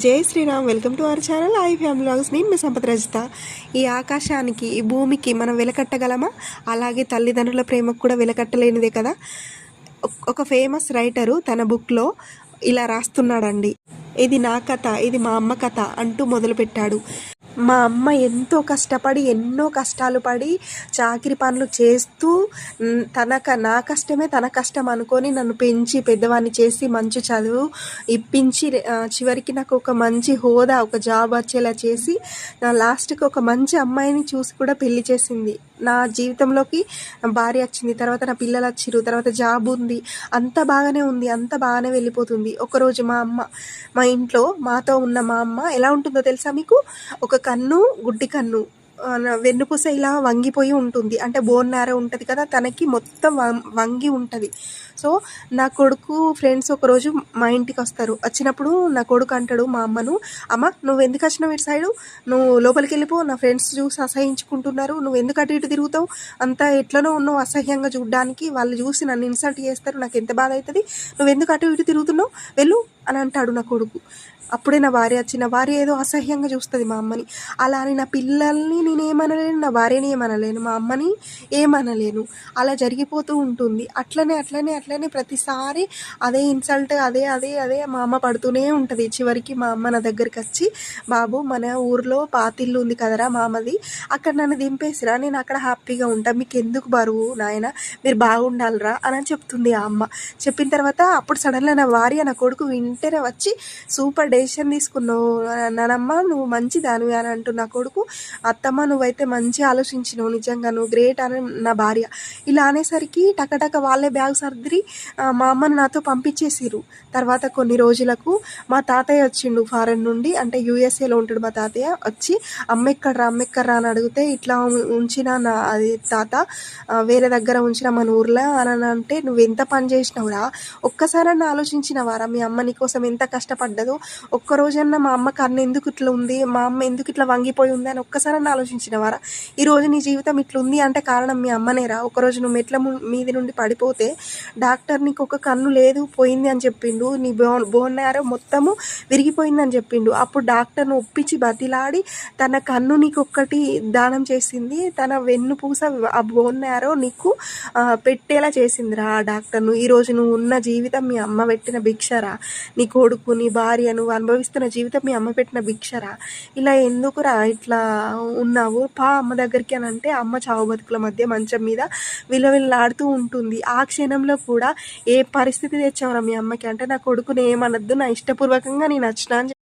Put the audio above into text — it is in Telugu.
జై Shriram. Welcome to our channel I family vlogs. నేను మీ సంపత్ రజిత. ఈ ఆకాశానికి, ఈ భూమికి మనం వెలకట్టగలమా? అలాగే తల్లిదండ్రుల ప్రేమకు కూడా వెలకట్టలేనిదే కదా. ఒక ఫేమస్ రైటరు తన బుక్లో ఇలా రాస్తున్నాడండి. ఇది నా కథ, ఇది మా అమ్మ కథ అంటూ మొదలుపెట్టాడు. మా అమ్మ ఎంతో కష్టపడి, ఎన్నో కష్టాలు పడి, చాకిరి పనులు చేస్తూ నా కష్టమే తన కష్టం అనుకొని నన్ను పెంచి పెద్దవాడిని చేసి మంచి చదువు ఇప్పించి చివరికి నాకు ఒక మంచి హోదా, ఒక జాబ్ వచ్చేలా చేసి లాస్ట్కి ఒక మంచి అమ్మాయిని చూసి కూడా పెళ్లి చేసింది. నా జీవితంలోకి భార్య వచ్చింది, తర్వాత నా పిల్లలు వచ్చిరు, తర్వాత జాబ్ ఉంది, అంత బాగానే ఉంది, అంత బాగానే వెళ్ళిపోతుంది. ఒకరోజు మా ఇంట్లో మాతో ఉన్న మా అమ్మ ఎలా ఉంటుందో తెలుసా మీకు? ఒక కన్ను గుడ్డి కన్ను, వెన్నుపూస ఇలా వంగిపోయి ఉంటుంది, అంటే బోన్ నారో ఉంటుంది కదా, తనకి మొత్తం వంగి ఉంటుంది. సో నా కొడుకు ఫ్రెండ్స్ ఒకరోజు మా ఇంటికి వస్తారు. వచ్చినప్పుడు నా కొడుకు అంటాడు మా అమ్మను, అమ్మ నువ్వు ఎందుకు వచ్చినావు ఇటు సైడు, నువ్వు లోపలికి వెళ్ళిపో, నా ఫ్రెండ్స్ చూసి అసహించుకుంటున్నారు, నువ్వు ఎందుకు అటు ఇటు తిరుగుతావు, అంత ఎట్లనో ఉన్నావు అసహ్యంగా చూడడానికి, వాళ్ళు చూసి నన్ను ఇన్సల్ట్ చేస్తారు, నాకు ఎంత బాధ అవుతుంది, నువ్వు ఎందుకు అటు ఇటు తిరుగుతున్నావు, వెళ్ళు అని అంటాడు నా కొడుకు. అప్పుడే నా భార్య వచ్చి, నా భార్య ఏదో అసహ్యంగా చూస్తుంది మా అమ్మని. అలా అని నా పిల్లల్ని నేను ఏమనలేను, నా భార్యని ఏమనలేను, మా అమ్మని ఏమనలేను. అలా జరిగిపోతూ ఉంటుంది. అట్లనే ప్రతిసారి అదే ఇన్సల్ట్, అదే అదే అదే మా అమ్మ పడుతూనే ఉంటుంది. చివరికి మా అమ్మ నా దగ్గరికి వచ్చి, బాబు మన ఊర్లో పాతిల్లు ఉంది కదరా మామది, అక్కడ నన్ను దింపేసిరా, నేను అక్కడ హ్యాపీగా ఉంటా, మీకు ఎందుకు బరువు నాయన, మీరు బాగుండాలిరా అని చెప్తుంది ఆ అమ్మ. చెప్పిన తర్వాత అప్పుడు సడన్గా నా భార్య నా కొడుకు వెంటనే వచ్చి, సూపర్ డెసిషన్ తీసుకున్నావు నానమ్మ, నువ్వు మంచి దానివి అని అంటూ నా కొడుకు, అత్తమ్మ నువ్వైతే మంచి ఆలోచించినావు, నిజంగా నువ్వు గ్రేట్ అని నా భార్య. ఇలా అనేసరికి టకటక వాళ్ళే బ్యాగ్ సర్దిరి మా అమ్మను నాతో పంపించేసిరు. తర్వాత కొన్ని రోజులకు మా తాతయ్య వచ్చిండు ఫారెన్ నుండి, అంటే యూఎస్ఏలో ఉంటాడు మా తాతయ్య. వచ్చి అమ్మెక్కడ్రా అని అడిగితే, ఇట్లా ఉంచిన నా అది తాత వేరే దగ్గర ఉంచిన మన ఊర్లో అని అంటే, నువ్వు ఎంత పని చేసినావురా, ఒక్కసారన్నా ఆలోచించినవారా మీ అమ్మ నీ కోసం ఎంత కష్టపడ్డదో, ఒక్కరోజన్నా మా అమ్మ కన్ను ఎందుకు ఇట్లా ఉంది, మా అమ్మ ఎందుకు ఇట్లా వంగిపోయి ఉంది అని ఒక్కసారన్నా ఆలోచించినవారా? ఈరోజు నీ జీవితం ఇట్లుంది అంటే కారణం మీ అమ్మనేరా? ఒకరోజు నువ్వు మెట్ల మీది నుండి పడిపోతే డాక్టర్ నీకు ఒక కన్ను లేదు పోయింది అని చెప్పిండు, నీ బోన్ మ్యారో మొత్తము విరిగిపోయిందని చెప్పిండు. అప్పుడు డాక్టర్ను ఒప్పించి బతిలాడి తన కన్ను నీకు ఒక్కటి దానం చేసింది, తన వెన్నుపూస ఆ బోన్ మ్యారో నీకు పెట్టేలా చేసిందిరా ఆ డాక్టర్ను. ఈరోజు నువ్వు ఉన్న జీవితం మీ అమ్మ పెట్టిన భిక్షరా, నీ కొడుకు నీ భార్య నువ్వు అనుభవిస్తున్న జీవితం మీ అమ్మ పెట్టిన భిక్షరా, ఇలా ఎందుకురా ఇట్లా ఉన్నావు, పా అమ్మ దగ్గరికి అని అంటే, అమ్మ చావు బతుకుల మధ్య మంచం మీద విలవిల్లాడుతూ ఉంటుంది. ఆ క్షణంలో కూడా ఏ పరిస్థితి తెచ్చావురా మీ అమ్మకి అంటే, నా కొడుకుని ఏమనద్దు, నా ఇష్టపూర్వకంగా నేను వచ్చినా అని